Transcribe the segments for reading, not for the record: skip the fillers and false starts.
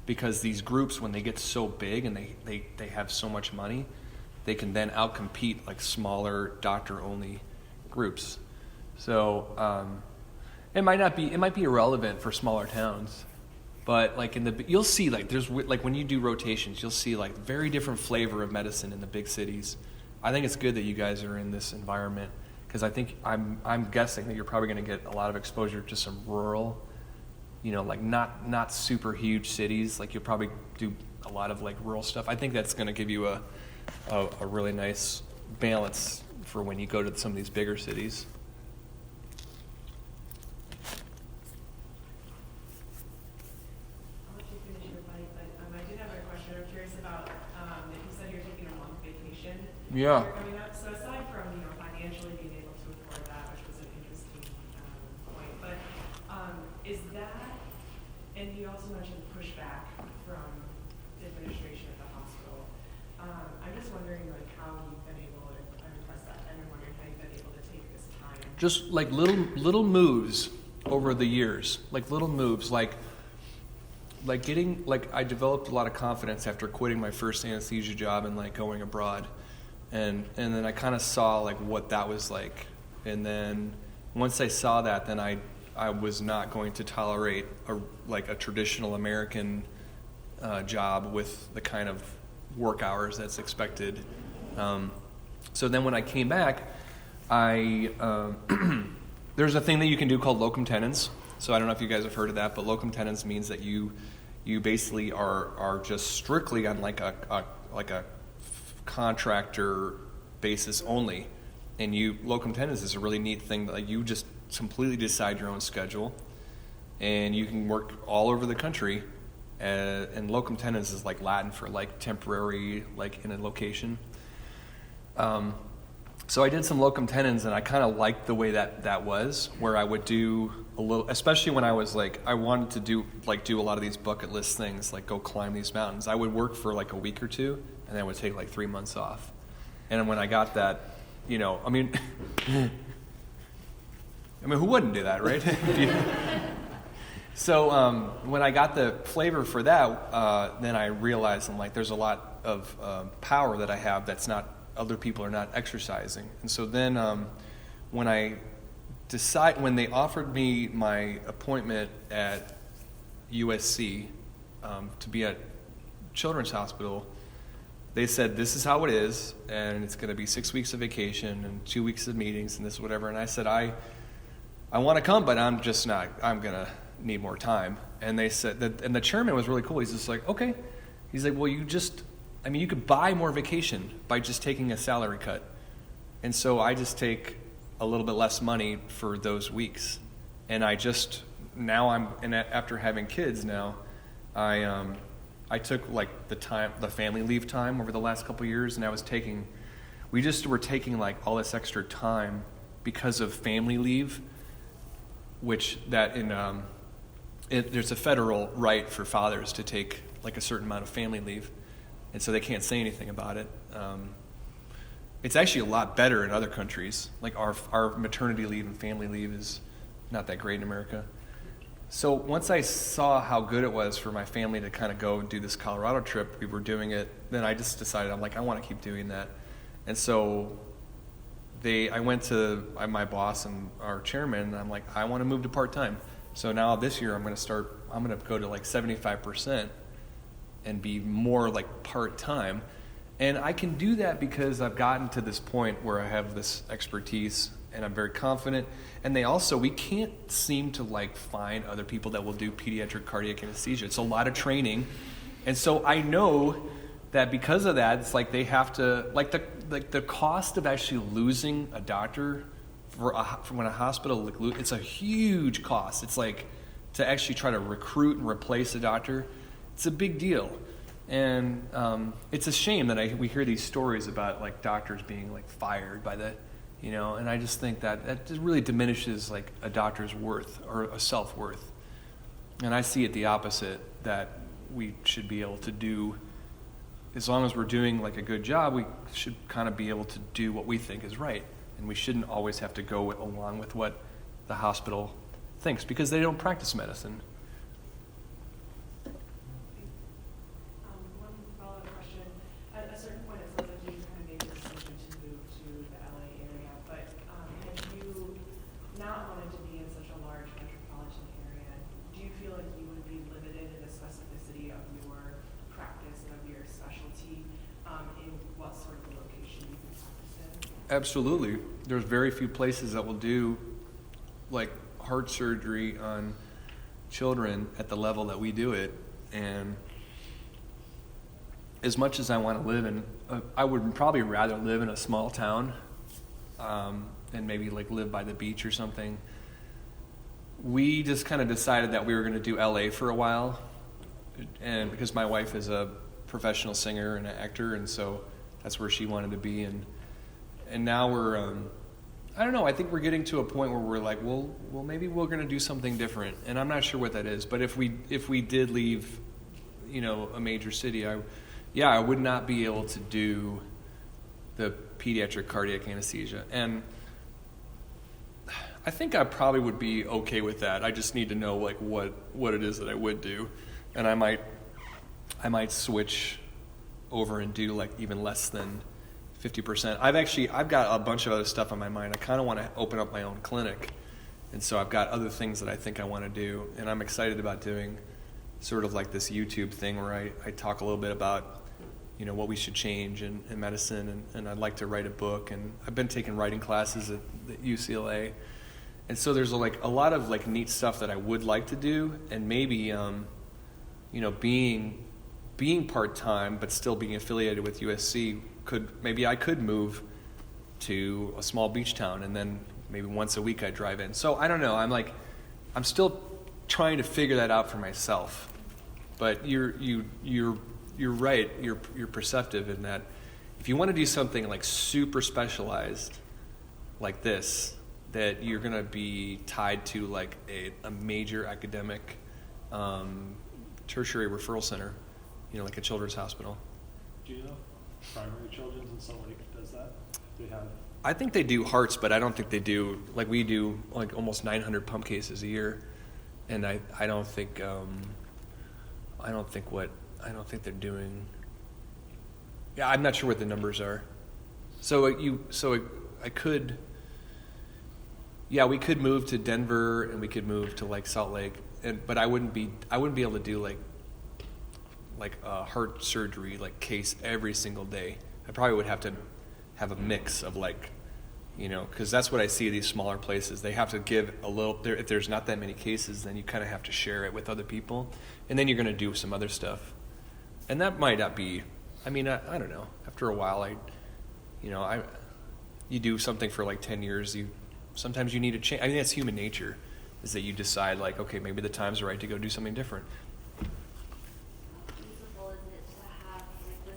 because these groups, when they get so big and they have so much money, they can then outcompete like smaller doctor-only groups. So it might be irrelevant for smaller towns, but like you'll see like there's like when you do rotations, you'll see like very different flavor of medicine in the big cities. I think it's good that you guys are in this environment, because I think I'm guessing that you're probably going to get a lot of exposure to some rural, like not super huge cities. Like you'll probably do a lot of like rural stuff. I think that's going to give you a really nice balance for when you go to some of these bigger cities. I'll let you finish your bite, but I did have a question. I'm curious about if you said you're taking a month vacation. Yeah. You're coming up. So aside from financially being able to afford that, which was an interesting point, but is that, and you also mentioned pushback from the administration at the hospital. I'm just wondering how you've been able to address that, and I'm wondering how you've been able to take this time. Just like little moves over the years, like little moves, like getting, like I developed a lot of confidence after quitting my first anesthesia job and like going abroad, and then I kind of saw like what that was like, and then once I saw that, then I was not going to tolerate a traditional American job with the kind of work hours that's expected. So then when I came back, there's a thing that you can do called locum tenens. So I don't know if you guys have heard of that, but locum tenens means that you basically are just strictly on like a contractor basis only. And locum tenens is a really neat thing that you just completely decide your own schedule, and you can work all over the country. And locum tenens is like Latin for like temporary, like in a location. So I did some locum tenens, and I kind of liked the way that was, where I would do a little, especially when I was like, I wanted to do a lot of these bucket list things, like go climb these mountains. I would work for like a week or two, and then I would take like 3 months off. And when I got that, I mean, who wouldn't do that, right? So when I got the flavor for that, then I realized there's a lot of power that I have that's not, other people are not exercising. And so then when they offered me my appointment at USC to be at Children's Hospital, they said, this is how it is, and it's going to be 6 weeks of vacation and 2 weeks of meetings and this whatever. And I said, I want to come, but I'm just not, I'm going to need more time. And they said that, and the chairman was really cool. He's just like, okay. He's like, well, you could buy more vacation by just taking a salary cut. And so I just take a little bit less money for those weeks. And after having kids now, I took like the family leave time over the last couple of years, and we just were taking like all this extra time because of family leave, which there's a federal right for fathers to take like a certain amount of family leave, and so they can't say anything about it. It's actually a lot better in other countries. Like our maternity leave and family leave is not that great in America. So once I saw how good it was for my family to kind of go and do this Colorado trip, we were doing it, then I just decided, I want to keep doing that. And so I went to my boss and our chairman, and I'm like, I want to move to part-time. So now this year I'm going to go to like 75% and be more like part-time. And I can do that because I've gotten to this point where I have this expertise and I'm very confident. And we can't seem to like find other people that will do pediatric cardiac anesthesia. It's a lot of training. And so I know that because of that, it's like they have to, like the cost of actually losing a doctor when a hospital, it's a huge cost. It's like to actually try to recruit and replace a doctor, it's a big deal. And it's a shame that we hear these stories about like doctors being like fired by and I just think that just really diminishes like a doctor's worth or a self-worth. And I see it the opposite, that we should be able to do, as long as we're doing like a good job, we should kind of be able to do what we think is right. And we shouldn't always have to go along with what the hospital thinks, because they don't practice medicine. Absolutely. There's very few places that will do like heart surgery on children at the level that we do it. And as much as I want to live in, I would probably rather live in a small town and maybe like live by the beach or something. We just kind of decided that we were going to do LA for a while, and because my wife is a professional singer and an actor, and so that's where she wanted to be. And now we're, I don't know, I think we're getting to a point where we're like, well, maybe we're going to do something different, and I'm not sure what that is. But if we did leave, a major city, I would not be able to do the pediatric cardiac anesthesia, and I think I probably would be okay with that. I just need to know like what it is that I would do, and I might switch over and do like even less than 50%. I've got a bunch of other stuff on my mind. I kind of want to open up my own clinic, and so I've got other things that I think I want to do, and I'm excited about doing sort of like this YouTube thing where I talk a little bit about what we should change in medicine, and I'd like to write a book, and I've been taking writing classes at UCLA. And so there's like a lot of like neat stuff that I would like to do, and maybe being part-time but still being affiliated with USC I could move to a small beach town, and then maybe once a week I drive in. So I don't know. I'm still trying to figure that out for myself. But you're right. You're perceptive in that if you want to do something like super specialized like this, that you're going to be tied to like a major academic tertiary referral center, like a children's hospital. Do you know primary children's and somebody does that? Do they have? I think they do hearts, but I don't think they do like we do like almost 900 pump cases a year, and I don't think they're doing. Yeah, I'm not sure what the numbers are. I could. Yeah, we could move to Denver, and we could move to like Salt Lake, but I wouldn't be able to do like a heart surgery like case every single day. I probably would have to have a mix of like, because that's what I see at these smaller places. They have to give a little. If there's not that many cases, then you kind of have to share it with other people, and then you're going to do some other stuff, and that might not be. I mean, I don't know. After a while, you do something for like 10 years. Sometimes you need to change. I mean, that's human nature, is that you decide like, okay, maybe the time's right to go do something different. How feasible is it to have like the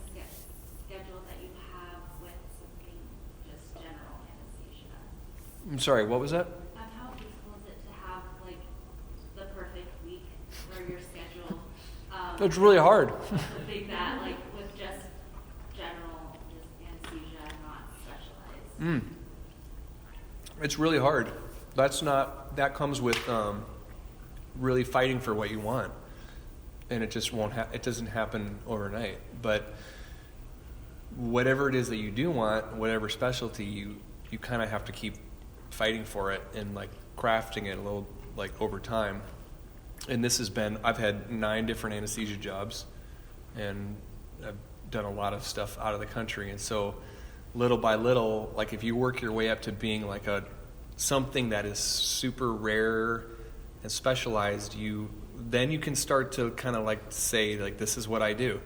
schedule that you have with something just general anesthesia? I'm sorry, what was that? How feasible is it to have like the perfect week where your schedule? It's really hard. Something that like with just general anesthesia, not specialized. It's really hard. That comes with really fighting for what you want, and it just it doesn't happen overnight. But whatever it is that you do want, whatever specialty, you kind of have to keep fighting for it and like crafting it a little like over time. And I've had 9 different anesthesia jobs, and I've done a lot of stuff out of the country, and so little by little, like if you work your way up to being like something that is super rare and specialized, then you can start to kind of like say like, this is what I do.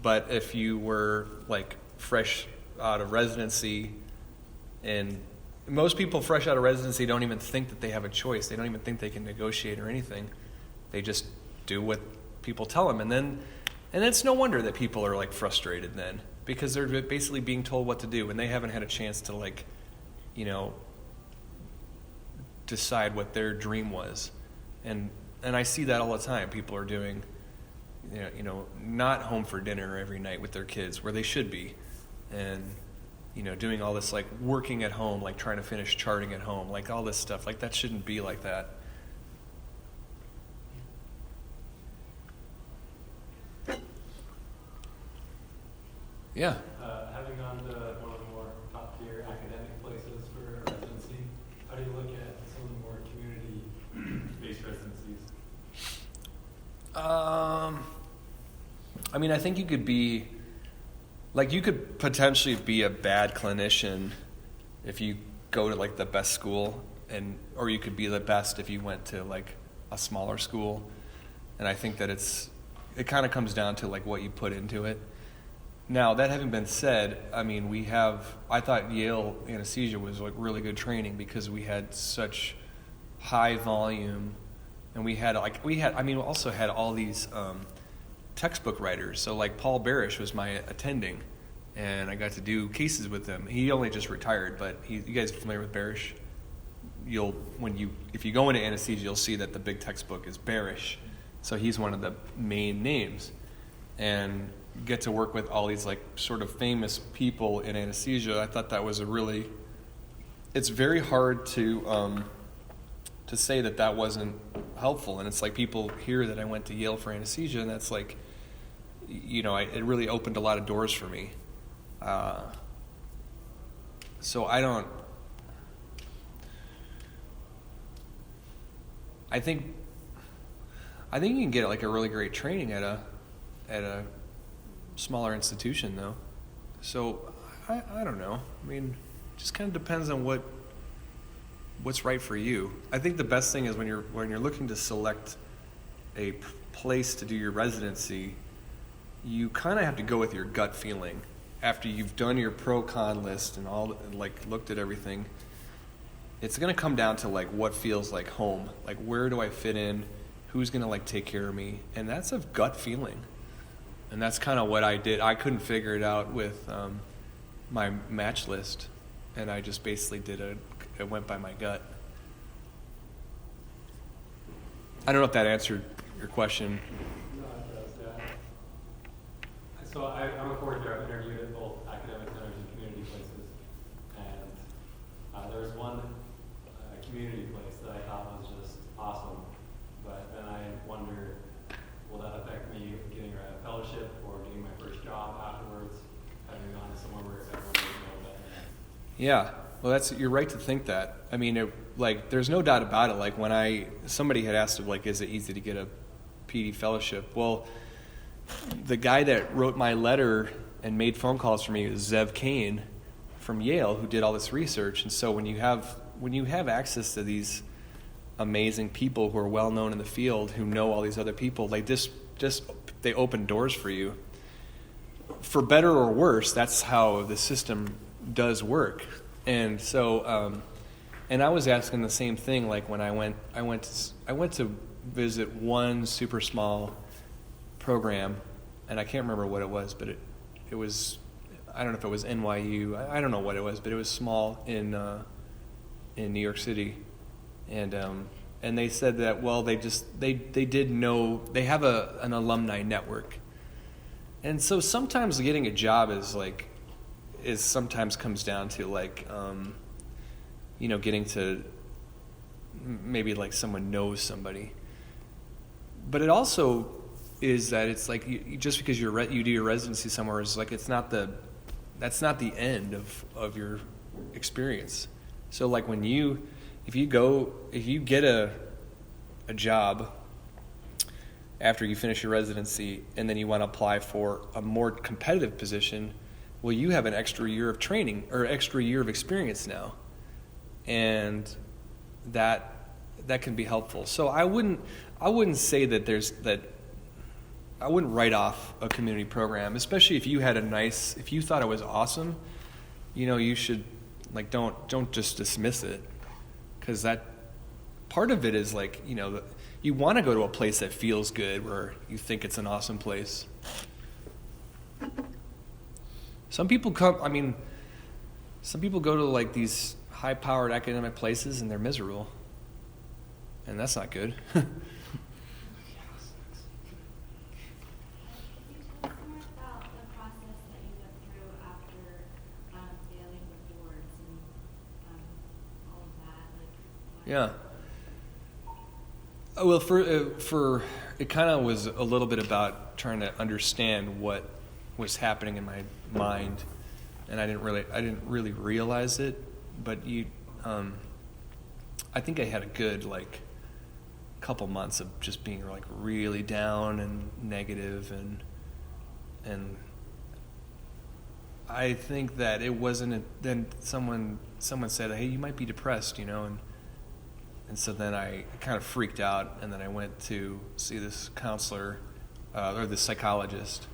But if you were like fresh out of residency, and most people fresh out of residency don't even think that they have a choice. They don't even think they can negotiate or anything. They just do what people tell them, and it's no wonder that people are like frustrated then, because they're basically being told what to do, and they haven't had a chance to like, decide what their dream was. And I see that all the time. People are doing, not home for dinner every night with their kids where they should be, and doing all this like working at home, like trying to finish charting at home, like all this stuff, like that shouldn't be like that. Yeah. Having gone to one of the more top-tier academic places for a residency, how do you look at some of the more community-based residencies? I mean, I think you could be like you could potentially be a bad clinician if you go to like the best school, or you could be the best if you went to like a smaller school. And I think that it kind of comes down to like what you put into it. Now, that having been said, I mean, I thought Yale anesthesia was like really good training because we had such high volume, and we also had all these textbook writers. So like Paul Barish was my attending, and I got to do cases with him. He only just retired, but you guys familiar with Barish? If you go into anesthesia, you'll see that the big textbook is Barish. So he's one of the main names, and get to work with all these like sort of famous people in anesthesia. I thought that was it's very hard to say that wasn't helpful. And it's like people hear that I went to Yale for anesthesia, and that's like, it really opened a lot of doors for me. So I think you can get like a really great training at a smaller institution though. So I don't know. I mean, it just kind of depends on what's right for you. I think the best thing is when you're looking to select a place to do your residency, you kind of have to go with your gut feeling. After you've done your pro-con list and looked at everything, it's going to come down to like what feels like home. Like, where do I fit in? Who's going to like take care of me? And that's a gut feeling. And that's kind of what I did. I couldn't figure it out with my match list, and I just basically it went by my gut. I don't know if that answered your question. No, it does, yeah. So I'm a fourth-year. I've interviewed at both academic centers and community places. And there was one community place that I thought was just awesome. But then I wonder, will that affect me getting a fellowship or getting my first job afterwards, having gone to somewhere where everyone would know better? Yeah. Well, you're right to think that. I mean, there's no doubt about it. Like somebody had asked, is it easy to get a PD fellowship? Well, the guy that wrote my letter and made phone calls for me was Zev Kane from Yale, who did all this research. And so when you have access to these amazing people who are well known in the field, who know all these other people, they open doors for you. For better or worse, that's how the system does work. And so, and I was asking the same thing. Like when I went to visit one super small program, and I can't remember what it was, but it was, I don't know if it was NYU. I don't know what it was, but it was small in New York City, and they said that they did know, they have an alumni network, and so sometimes getting a job sometimes comes down to getting to maybe like someone knows somebody, but it also is that it's like just because you do your residency somewhere is like that's not the end of your experience. So like if you get a job after you finish your residency and then you want to apply for a more competitive position, well, you have an extra year of training or extra year of experience now, and that can be helpful. So I wouldn't say that I wouldn't write off a community program, especially if you thought it was awesome. You should don't just dismiss it, because that part of it is you want to go to a place that feels good, where you think it's an awesome place. Some people go to these high-powered academic places and they're miserable, and that's not good. Could you tell us more about the process that you went through after failing the boards and all of that? Yeah. Well, for it kind of was a little bit about trying to understand what was happening in my mind, and I didn't really realize it. But I think I had a good couple months of just being really down and negative, and I think that it wasn't. Then someone said, "Hey, you might be depressed," and so then I kind of freaked out, and then I went to see this counselor or this psychologist,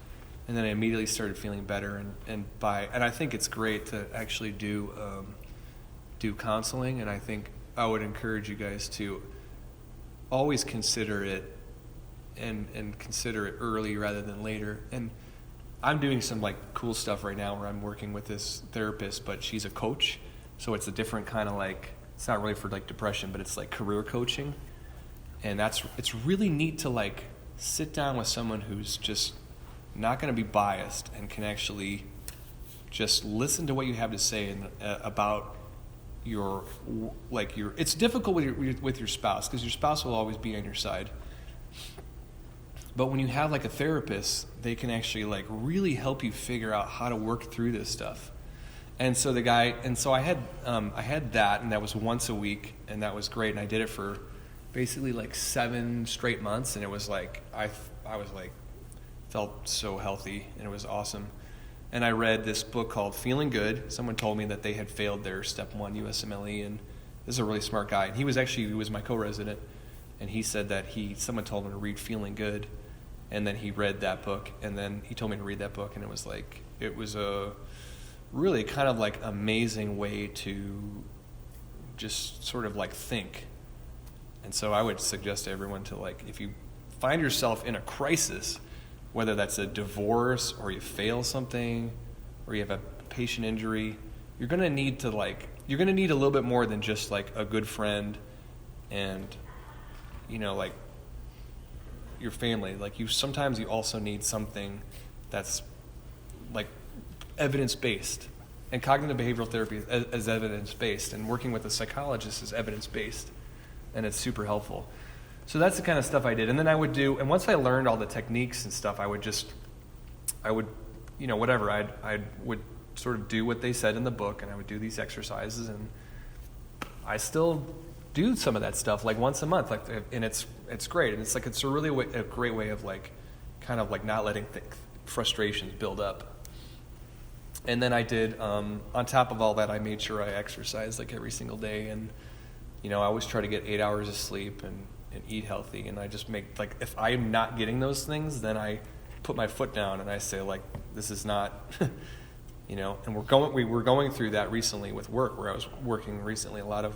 and then I immediately started feeling better. And I think it's great to actually do counseling, and I think I would encourage you guys to always consider it and consider it early rather than later. And I'm doing some like cool stuff right now where I'm working with this therapist, but she's a coach, so it's a different kind of like, it's not really for like depression, but it's like career coaching. And it's really neat to like sit down with someone who's just not going to be biased and can actually just listen to what you have to say about it's difficult with your spouse, because your spouse will always be on your side. But when you have like a therapist, they can actually like really help you figure out how to work through this stuff. And so I had that, and that was once a week, and that was great. And I did it for basically like 7 straight months, and it was like I was like felt so healthy, and it was awesome. And I read this book called Feeling Good. Someone told me that they had failed their Step 1 USMLE, and this is a really smart guy. And he was my co-resident, and he said that someone told him to read Feeling Good, and then he read that book, and then he told me to read that book, and it was a really kind of like amazing way to just sort of like think. And so I would suggest to everyone to like, if you find yourself in a crisis, whether that's a divorce or you fail something or you have a patient injury, you're going to need a little bit more than just like a good friend and, like your family. Like sometimes you also need something that's like evidence-based. And cognitive behavioral therapy is evidence-based, and working with a psychologist is evidence-based, and it's super helpful. So that's the kind of stuff I did. And then and once I learned all the techniques and stuff, I would sort of do what they said in the book, and I would do these exercises, and I still do some of that stuff like once a month, and it's great. And it's like, it's a great way of like, kind of like not letting frustrations build up. And then I did, on top of all that, I made sure I exercised like every single day, and I always try to get 8 hours of sleep and eat healthy. And I just make like, if I'm not getting those things, then I put my foot down and I say like, this is not, And we were going through that recently with work, where I was working recently a lot of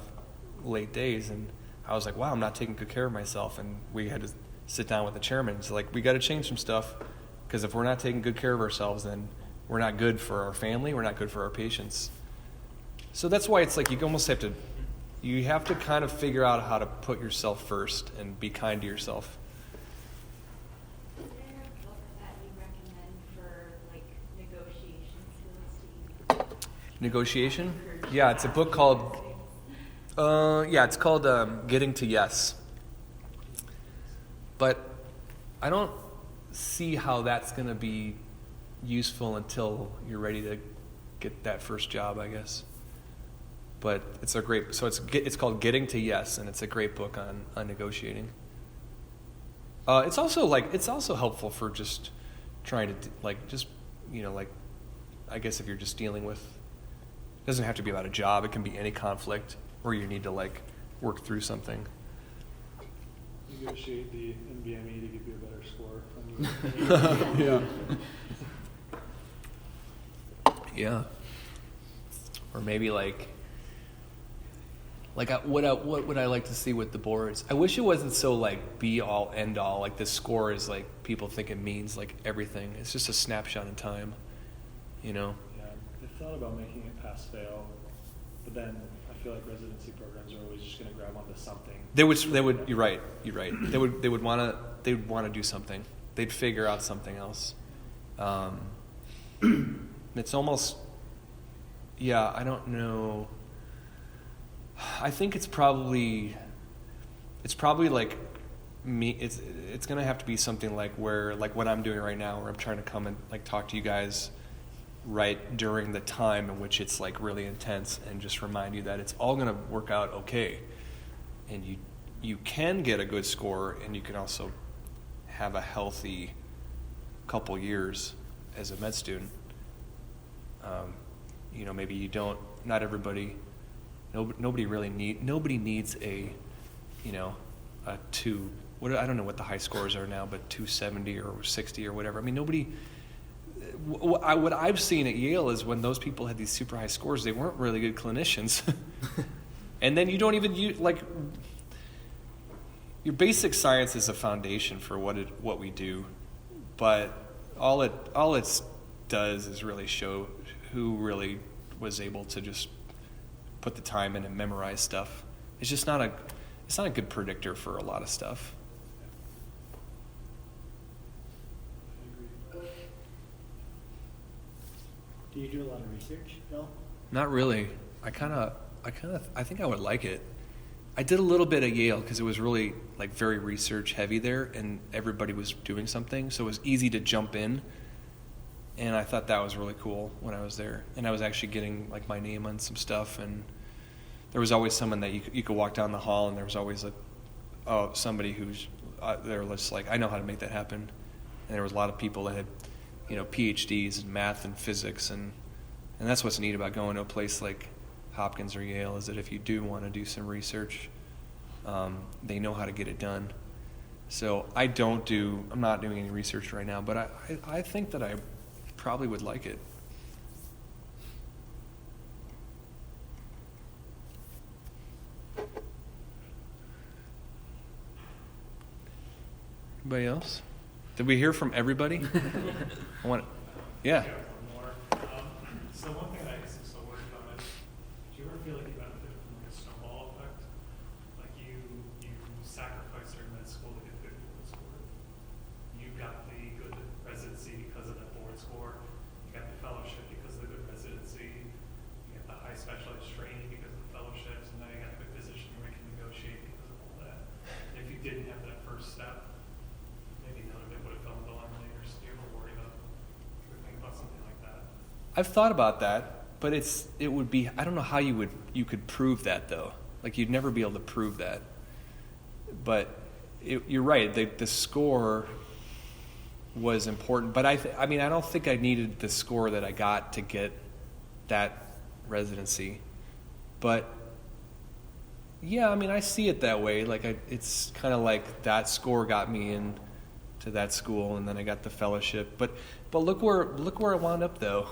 late days, and I was like, wow, I'm not taking good care of myself. And we had to sit down with the chairman. So like, we got to change some stuff, because if we're not taking good care of ourselves, then we're not good for our family, we're not good for our patients. So that's why it's like, you almost have to kind of figure out how to put yourself first and be kind to yourself. Is there a book that you recommend for like negotiation skills to use? Negotiation? Yeah, it's a book called Getting to Yes. But I don't see how that's going to be useful until you're ready to get that first job, I guess. But it's called Getting to Yes, and it's a great book on negotiating. It's also helpful for just trying to I guess if you're just dealing with, it doesn't have to be about a job, it can be any conflict where you need to like work through something. Negotiate the NBME to give you a better score. Yeah. Yeah. Or maybe what would I like to see with the boards? I wish it wasn't so like be all end all. Like this score is like, people think it means like everything. It's just a snapshot in time, Yeah, I thought about making it pass fail, but then I feel like residency programs are always just going to grab onto something. They would. You're right. They would want to do something. They'd figure out something else. It's almost, I don't know. I think it's probably like me. It's gonna have to be something like what I'm doing right now, where I'm trying to come and like talk to you guys right during the time in which it's like really intense, and just remind you that it's all gonna work out okay, and you can get a good score, and you can also have a healthy couple years as a med student. Maybe you don't. Not everybody. Nobody needs a two. I don't know what the high scores are now, but 270 or 60 or whatever. I mean, nobody. What I've seen at Yale is when those people had these super high scores, they weren't really good clinicians. And then you don't even your basic science is a foundation for what we do, but all it does is really show who really was able to just put the time in and memorize stuff. It's not a good predictor for a lot of stuff. Do you do a lot of research, Bill? Not really. I think I would like it. I did a little bit at Yale because it was really very research heavy there, and everybody was doing something, so it was easy to jump in. And I thought that was really cool when I was there. And I was actually getting my name on some stuff, and there was always someone that you could walk down the hall, and there was always somebody who's they were just I know how to make that happen. And there was a lot of people that had PhDs in math and physics, and that's what's neat about going to a place like Hopkins or Yale, is that if you do want to do some research, they know how to get it done. So I'm not doing any research right now, but I think that I probably would like it. Anybody else? Did we hear from everybody? Yeah. One more. So one thing that I guess I'm still worried about is, do you ever feel like you benefit from a snowball effect? Like you sacrifice your med school to get a good board score. You got the good residency because of that board score. You got the fellowship because of the good residency. You got the high specialized training because of the fellowships, and now you got the good physician where you can negotiate because of all that. If you didn't have that first step, maybe none of it would have fell into line later, so you ever worry about think about something like that? I've thought about that, but it would be, I don't know how you could prove that though. You'd never be able to prove that. But you're right. The score was important, but I don't think I needed the score that I got to get that residency. But yeah, I see it that way. It's kind of like that score got me in to that school, and then I got the fellowship. But look where I wound up though.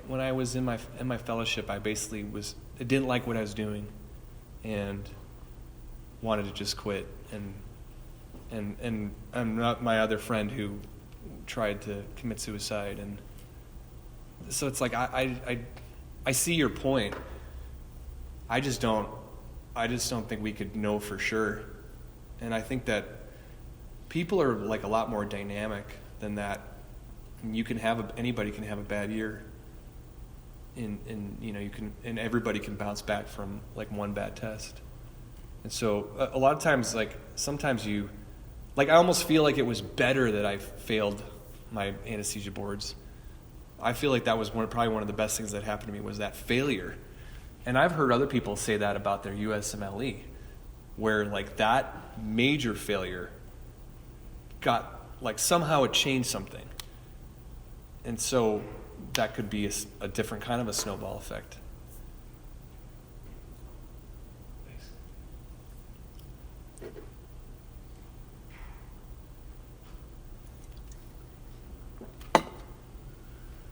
When I was in my fellowship, I basically I didn't like what I was doing, and wanted to just quit. And I'm not my other friend who tried to commit suicide, and so it's I see your point. I just don't think we could know for sure, and I think that people are a lot more dynamic than that. You can anybody can have a bad year, and everybody can bounce back from one bad test. And so a lot of times, sometimes I almost feel like it was better that I failed my anesthesia boards. I feel like that was probably one of the best things that happened to me, was that failure. And I've heard other people say that about their USMLE, where that major failure got somehow it changed something. And so that could be a different kind of a snowball effect. Thanks.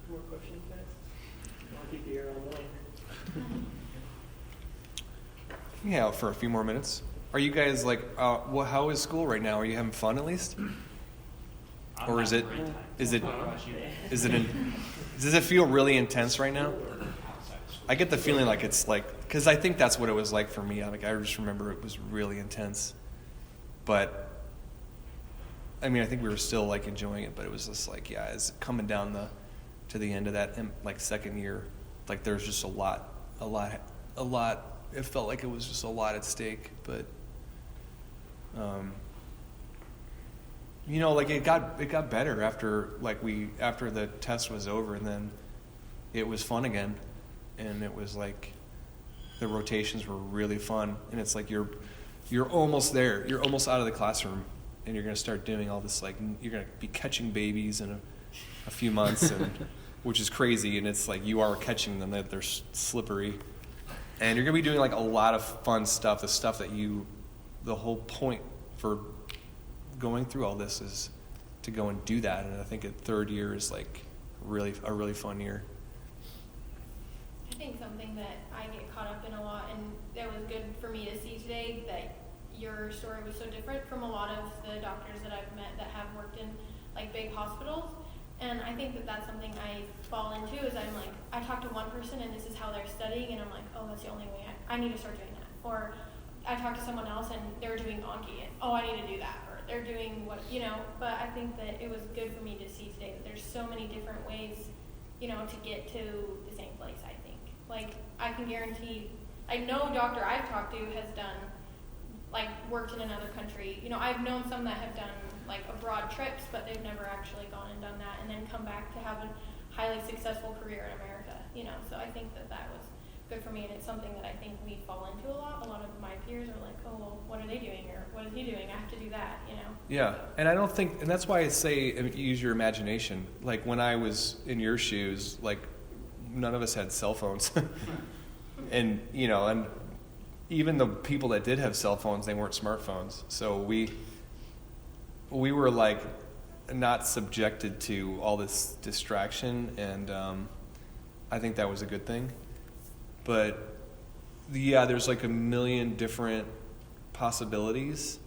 More questions, guys? I'll keep you here all morning. Yeah, for a few more minutes. Are you guys how is school right now? Are you having fun at least? Or does it feel really intense right now? I get the feeling it's because I think that's what it was like for me. I just remember it was really intense. But I think we were still enjoying it, but it was just it's coming down to the end of that second year. There's just a lot. It felt like it was just a lot at stake, but it got better after the test was over, and then it was fun again, and it was the rotations were really fun, and it's you're almost there, you're almost out of the classroom, and you're going to start doing all this you're going to be catching babies in a few months, and which is crazy, and it's like you are catching them, that they're slippery. And you're going to be doing like a lot of fun stuff, the stuff that the whole point for going through all this is to go and do that. And I think third year is like a really fun year. I think something that I get caught up in a lot, and that was good for me to see today, that your story was so different from a lot of the doctors that I've met that have worked in like big hospitals. And I think that that's something I fall into, is I'm like, I talk to one person and this is how they're studying, and I'm like, oh, that's the only way I need to start doing that. Or I talk to someone else and they're doing Anki, and oh, I need to do that. Or they're doing what, but I think that it was good for me to see today that there's so many different ways, to get to the same place, I think. Like, I can guarantee, like, no doctor I've talked to has done, like, worked in another country. I've known some that have done, like, abroad trips, but they've never actually gone and done that and then come back to have a highly successful career in America, So I think that was good for me, and it's something that I think we fall into a lot. A lot of my peers are like, oh, well, what are they doing? Or what is he doing? I have to do that, Yeah, and I don't think, and that's why I say use your imagination. Like, when I was in your shoes, like, none of us had cell phones. And, and even the people that did have cell phones, they weren't smartphones. So we were like not subjected to all this distraction, and I think that was a good thing. But yeah, there's like a million different possibilities,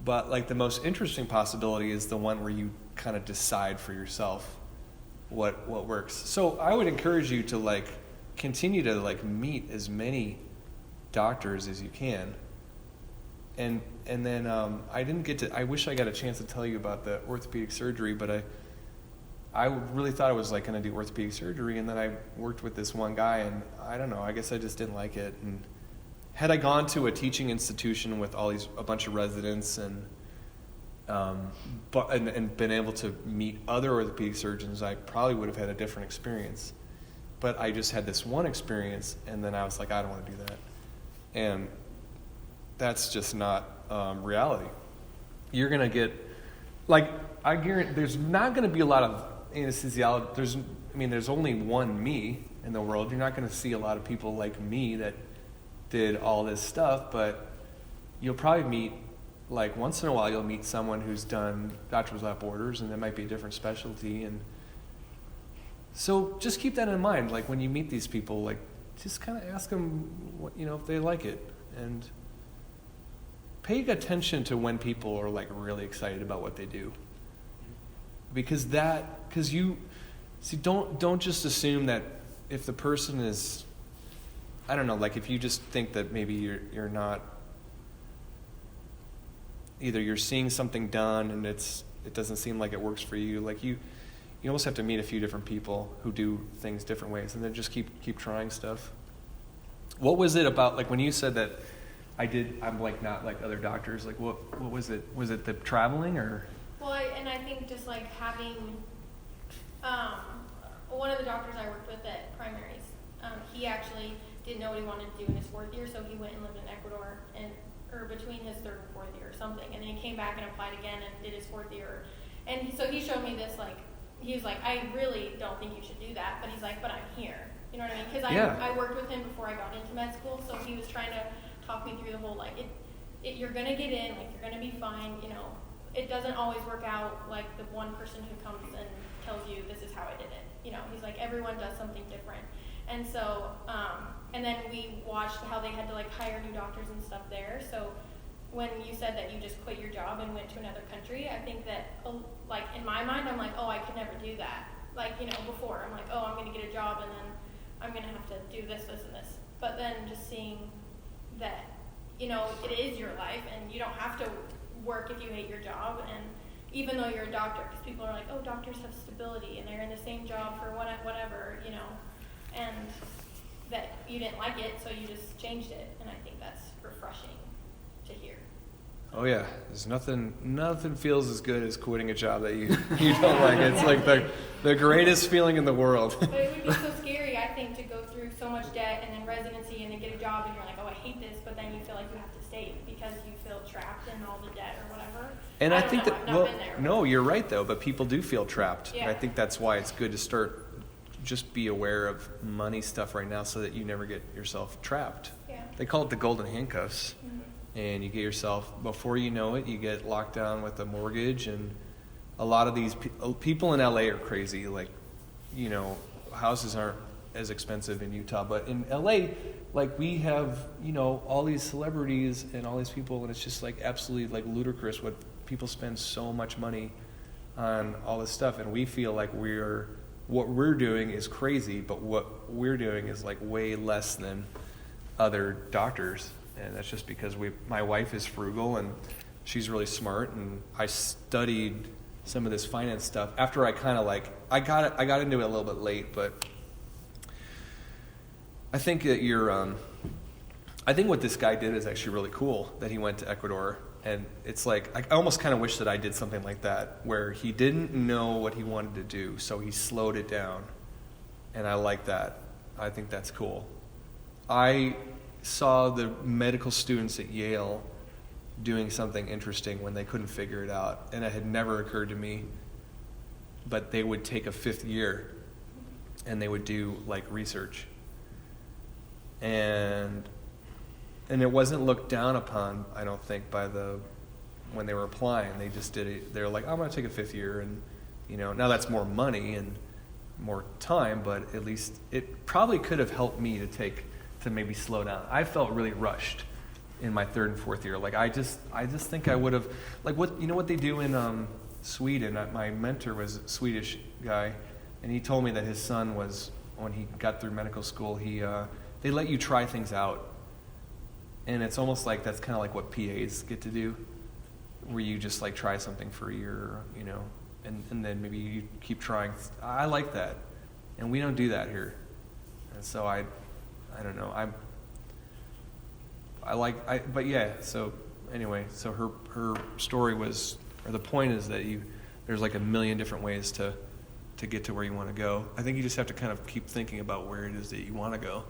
but like the most interesting possibility is the one where you kind of decide for yourself what works. So I would encourage you to like continue to like meet as many doctors as you can. And then I wish I got a chance to tell you about the orthopedic surgery, but I really thought I was like going to do orthopedic surgery, and then I worked with this one guy, and I don't know, I guess I just didn't like it. And had I gone to a teaching institution with a bunch of residents and been able to meet other orthopedic surgeons, I probably would have had a different experience. But I just had this one experience, and then I was like, I don't want to do that. And that's just not reality. You're going to get, like, I guarantee there's not going to be a lot of anesthesiologists. There's only one me in the world. You're not going to see a lot of people like me that did all this stuff, but you'll probably meet, like, once in a while you'll meet someone who's done Doctors Without Borders, and that might be a different specialty. And so just keep that in mind. Like, when you meet these people, like, just kind of ask them what, if they like it, and pay attention to when people are like really excited about what they do. Because you see, don't just assume that if the person is, I don't know, like if you just think that maybe you're not, either you're seeing something done and it doesn't seem like it works for you, like you almost have to meet a few different people who do things different ways, and then just keep trying stuff. What was it about, like when you said that I'm like not like other doctors, like what was it? Was it the traveling or? Well, I think just like having, one of the doctors I worked with at primaries, he actually didn't know what he wanted to do in his fourth year, so he went and lived in Ecuador or between his third and fourth year or something, and then he came back and applied again and did his fourth year. And so he showed me this, like, he was like, I really don't think you should do that, but he's like, but I'm here. You know what I mean? Because I worked with him before I got into med school, so he was trying to talk me through the whole, like, you're going to get in, like, you're going to be fine, It doesn't always work out like the one person who comes and tells you this is how I did it. He's like, everyone does something different. And so, and then we watched how they had to like hire new doctors and stuff there. So when you said that you just quit your job and went to another country, I think that, like, in my mind, I'm like, oh, I could never do that. Like, before, I'm like, oh, I'm going to get a job and then I'm going to have to do this, this, and this. But then just seeing that, it is your life and you don't have to work if you hate your job. And even though you're a doctor, because people are like, oh, doctors have stability and they're in the same job for whatever, and that you didn't like it, so you just changed it. And I think that's refreshing to hear. Oh yeah, there's nothing feels as good as quitting a job that you don't like. It's like the greatest feeling in the world. But it would be so scary, I think, to go through so much debt and then residency and then get a job and you're like, oh, I hate this, but then you feel like you have to stay because you feel trapped in all the debt or whatever. And I think I've that, not been there. no, you're right though, but people do feel trapped. Yeah. And I think that's why it's good to start just be aware of money stuff right now so that you never get yourself trapped. Yeah. They call it the golden handcuffs. Mhm. And you get yourself, before you know it, you get locked down with a mortgage. And a lot of these people in LA are crazy. Like, you know, houses aren't as expensive in Utah, but in LA, like, we have, you know, all these celebrities and all these people, and it's just like absolutely like ludicrous what people spend so much money on all this stuff, and we feel like what we're doing is crazy, but what we're doing is like way less than other doctors. And that's just because my wife is frugal and she's really smart, and I studied some of this finance stuff after I kind of like, I got into it a little bit late, but I think that I think what this guy did is actually really cool, that he went to Ecuador. And it's like, I almost kind of wish that I did something like that, where he didn't know what he wanted to do, so he slowed it down. And I like that. I think that's cool. I saw the medical students at Yale doing something interesting when they couldn't figure it out, and it had never occurred to me, but they would take a 5th year and they would do like research, and it wasn't looked down upon, I don't think, when they were applying. They just did it. They're like, I'm going to take a 5th year, and you know, now that's more money and more time, but at least it probably could have helped me to maybe slow down. I felt really rushed in my 3rd and 4th year. Like, I just think I would have, like, what they do in Sweden. My mentor was a Swedish guy, and he told me that his son was, when he got through medical school, they let you try things out. And it's almost like that's kind of like what PAs get to do, where you just like try something for a year, you know, and then maybe you keep trying. I like that, and we don't do that here. And so I don't know. But yeah. So anyway, so her story was, or the point is that there's like a million different ways to get to where you want to go. I think you just have to kind of keep thinking about where it is that you want to go.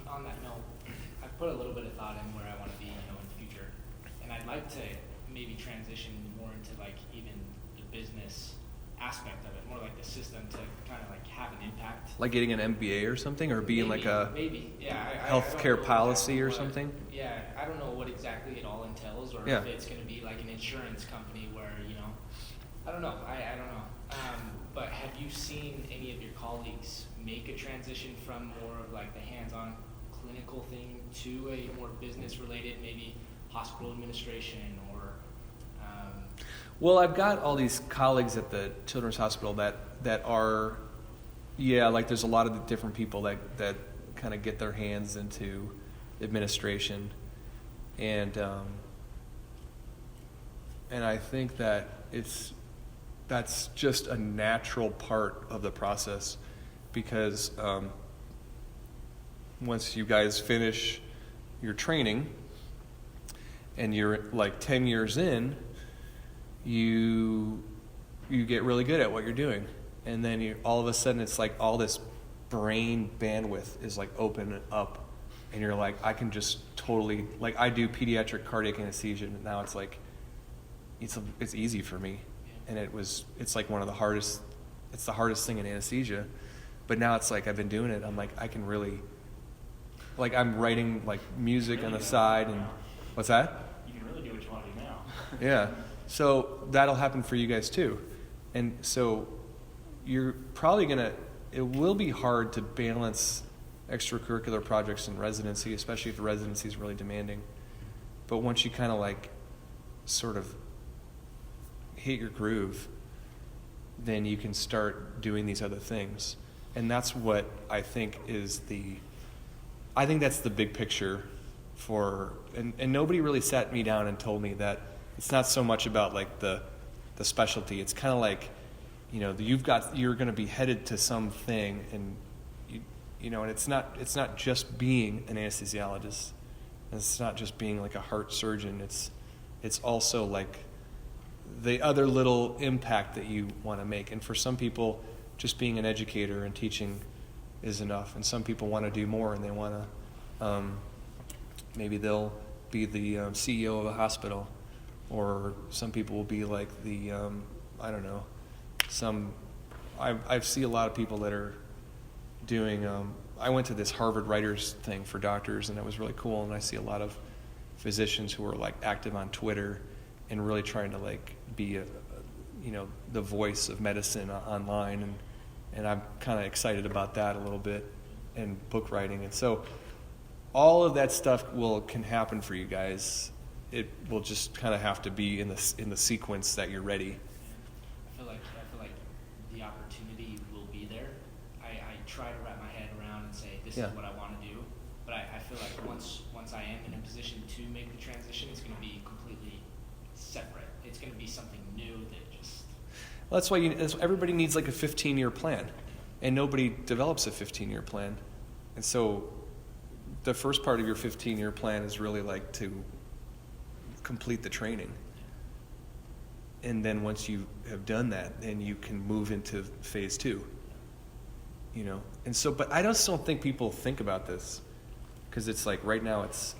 On that note, I've put a little bit of thought in where I want to be, in the future, and I'd like to maybe transition more into like even the business aspect of it, more like the system, to kind of like have an impact. Like getting an MBA or something, or being like a healthcare I don't know policy exactly or what, something. Yeah, I don't know what exactly it all entails, or Yeah. if it's going to be like an insurance company where, I don't know. I don't know. But have you seen any of your colleagues make a transition from more of like the hands-on clinical thing to a more business-related, maybe hospital administration or? Well, I've got all these colleagues at the Children's Hospital that are, like there's a lot of different people that kind of get their hands into administration, and I think that that's just a natural part of the process, because once you guys finish your training and you're like 10 years in, you get really good at what you're doing, and then all of a sudden it's like all this brain bandwidth is like open up, and you're like, I can just totally, like, I do pediatric cardiac anesthesia, and now it's like it's easy for me. And it's like one of the hardest, it's the hardest thing in anesthesia. But now it's like I've been doing it, I'm like, I can really, like, I'm writing like music on the side, and what's that? You can really do what you want to do now. Yeah. So that'll happen for you guys too. And so you're probably it will be hard to balance extracurricular projects and residency, especially if the residency is really demanding. But once you kind of like sort of hit your groove, then you can start doing these other things. And that's what I think that's the big picture for, and nobody really sat me down and told me that it's not so much about like the specialty. It's kind of like, you're going to be headed to something, and and it's not just being an anesthesiologist. It's not just being like a heart surgeon. It's also like the other little impact that you want to make. And for some people, just being an educator and teaching is enough. And some people want to do more, and they want to, maybe they'll be the CEO of a hospital, or some people will be like the, some I see a lot of people that are doing. I went to this Harvard Writers thing for doctors, and it was really cool. And I see a lot of physicians who are like active on Twitter and really trying to like be the voice of medicine online, and I'm kind of excited about that a little bit, and book writing. And so all of that stuff can happen for you guys. It will just kind of have to be in the sequence that you're ready. I feel like the opportunity will be there. I try to wrap my head around and say this is what I want to do, but I feel like once I am in a position to make the transition, it's going to be completely separate. It's going to be something new that just. Well, that's why everybody needs like a 15-year plan, and nobody develops a 15-year plan, and so the first part of your 15-year plan is really like to complete the training. And then once you have done that, then you can move into phase 2. And so, but I just don't think people think about this, because it's like right now it's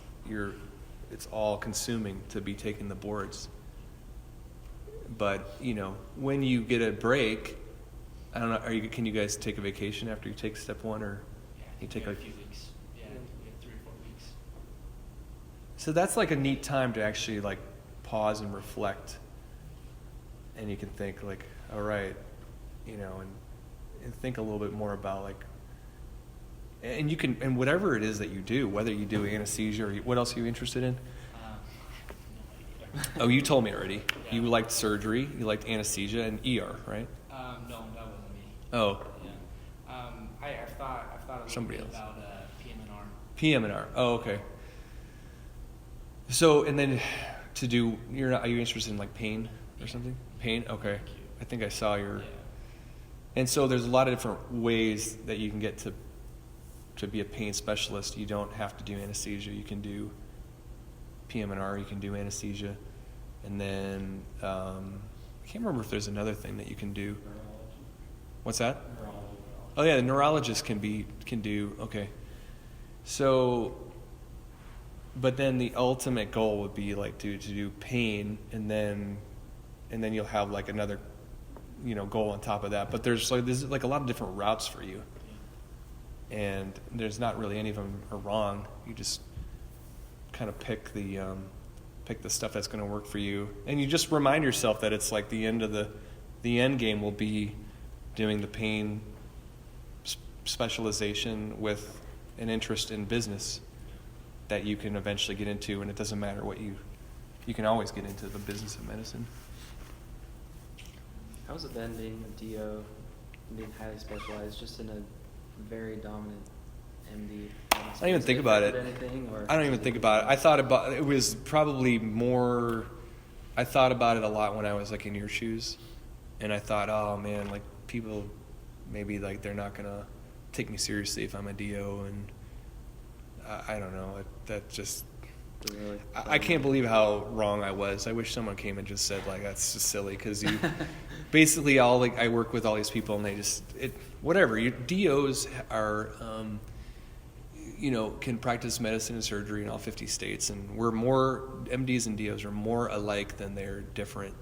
all consuming to be taking the boards. But when you get a break, I don't know. Can you guys take a vacation after you take step 1, or you take a like few weeks? Yeah, we have 3 or 4 weeks. So that's like a neat time to actually like pause and reflect, and you can think like, all right, and think a little bit more about like, and you can, and whatever it is that you do, whether you do anesthesia or what else are you interested in? No idea. Oh, you told me already. Yeah. You liked surgery, you liked anesthesia and ER, right? No, that wasn't me. Oh. Yeah. I've thought a little Somebody bit else. about PM&R. PM&R. Oh, okay. So, and then are you interested in like pain or something? Pain? Okay. I think I saw your. Yeah. And so there's a lot of different ways that you can get to be a pain specialist. You don't have to do anesthesia. You can do PM&R. You can do anesthesia, and then I can't remember if there's another thing that you can do. Neurology. What's that? Neurology. Oh yeah, the neurologist can do. Okay. So, but then the ultimate goal would be like to do pain, and then you'll have like another goal on top of that. But there's like a lot of different routes for you, and there's not really any of them are wrong. You just kind of pick the stuff that's going to work for you, and you just remind yourself that it's like the end game will be doing the pain specialization with an interest in business that you can eventually get into, and it doesn't matter what you can always get into the business of medicine. How's it been being a DO, being highly specialized, just in a very dominant MD? I don't even think about it. I don't even think about it. It was probably more. I thought about it a lot when I was like in your shoes, and I thought, oh man, like people maybe like they're not gonna take me seriously if I'm a DO, and I don't know. That just. Really I can't believe how wrong I was. I wish someone came and just said like that's just silly, because you basically I work with all these people and they just whatever. Your DOs are can practice medicine and surgery in all 50 states, and MDs and DOs are more alike than they're different.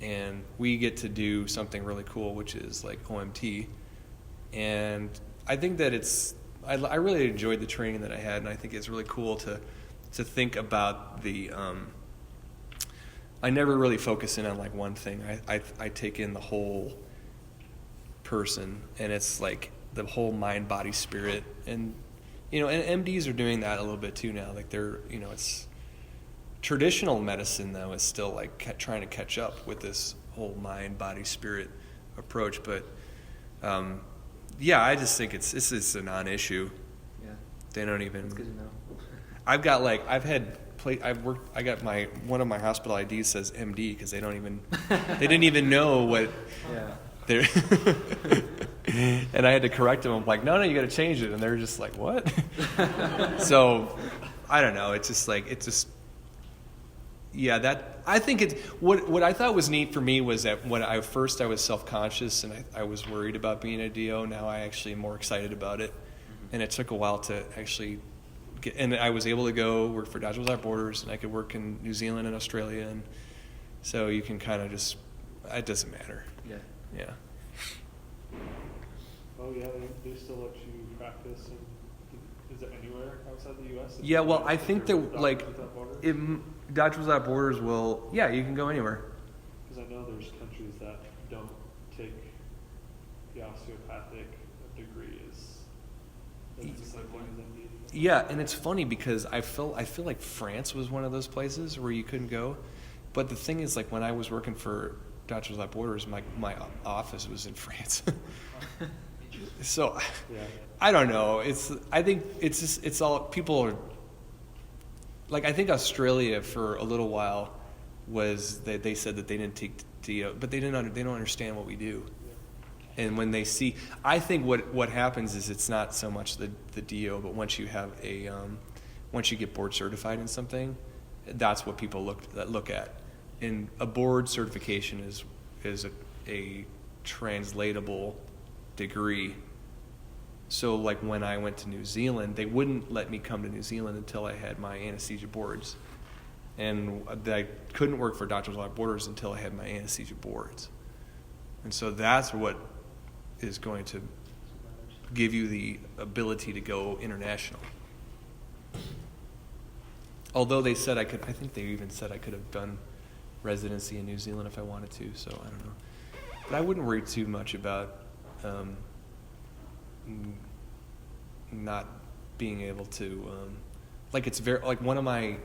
And we get to do something really cool, which is like OMT. And I think that I really enjoyed the training that I had, and I think it's really cool to think about I never really focus in on like one thing. I take in the whole person, and it's like the whole mind, body, spirit, and and MDs are doing that a little bit too now. Like they're it's traditional medicine though is still like trying to catch up with this whole mind, body, spirit approach. But I just think this is a non-issue. Yeah. They don't even. It's good to know. I got one of my hospital IDs says MD because they didn't even know what they're and I had to correct them. I'm like, no, you got to change it, and they're just like, what? So I don't know. It's just like that I think it's what I thought was neat for me was that when I was self-conscious and I was worried about being a DO. Now I actually am more excited about it, and it took a while to actually. And I was able to go work for Doctors Without Borders, and I could work in New Zealand and Australia, and so you can kind of it doesn't matter. Yeah. Yeah. Oh yeah, they still let you practice, and is it anywhere outside the U.S.? Yeah, well, I think that Doctors like Without Borders? Doctors Without Borders will, yeah, you can go anywhere. Because I know there's countries that don't take the osteopathic degree as the same thing as MD. Yeah, and it's funny because I feel like France was one of those places where you couldn't go, but the thing is, like when I was working for Doctors Without Borders, my office was in France. So Yeah. I don't know. I think it's all people are like, I think Australia for a little while was that they said that they didn't take DO, but they don't understand what we do. And when they see, I think what happens is it's not so much the DO, but once you have once you get board certified in something, that's what people look at. And a board certification is a translatable degree. So like when I went to New Zealand, they wouldn't let me come to New Zealand until I had my anesthesia boards. And I couldn't work for Doctors Without Borders until I had my anesthesia boards. And so that's what is going to give you the ability to go international. Although they said I think they even said I could have done residency in New Zealand if I wanted to, so I don't know. But I wouldn't worry too much about not being able to, like it's very, like one of the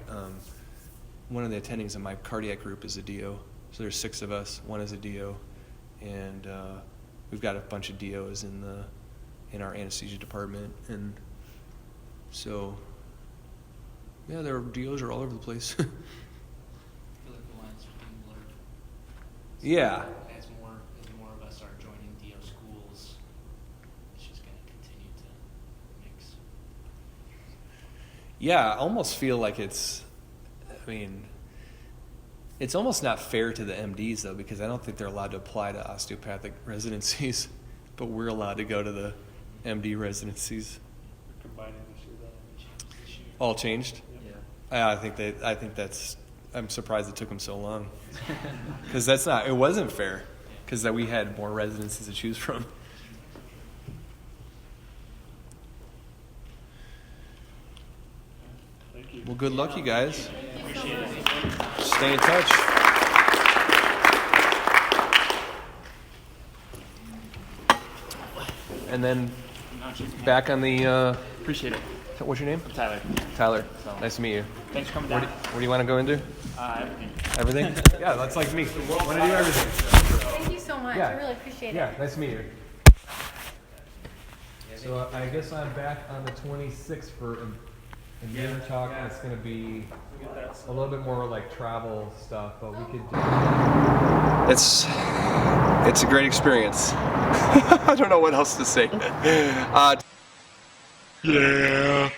attendings in my cardiac group is a DO. So there's 6 of us, one is a DO, and we've got a bunch of DOs in our anesthesia department, and so yeah, their DOs are all over the place. I feel like the lines are being blurred. So Yeah. As more of us are joining DO schools, it's just going to continue to mix. Yeah, I almost feel like it's almost not fair to the MDs though, because I don't think they're allowed to apply to osteopathic residencies, but we're allowed to go to the MD residencies. We're combining this year though. All changed? Yeah. I think that's, I'm surprised it took them so long. Because it wasn't fair, because we had more residencies to choose from. Thank you. Well, good luck, you guys. Appreciate it. Stay in touch. And then back on the, Appreciate it. what's your name? Tyler. Tyler. So- Nice to meet you. Thanks for coming What down. do you want to go into? Everything. Everything? Yeah, that's like me. Want to do everything. Thank you so much. Yeah. I really appreciate it. Yeah, nice to meet you. So I guess I'm back on the 26th for a year talk, and it's going to be a little bit more like travel stuff, but we could do. It's a great experience. I don't know what else to say. Yeah.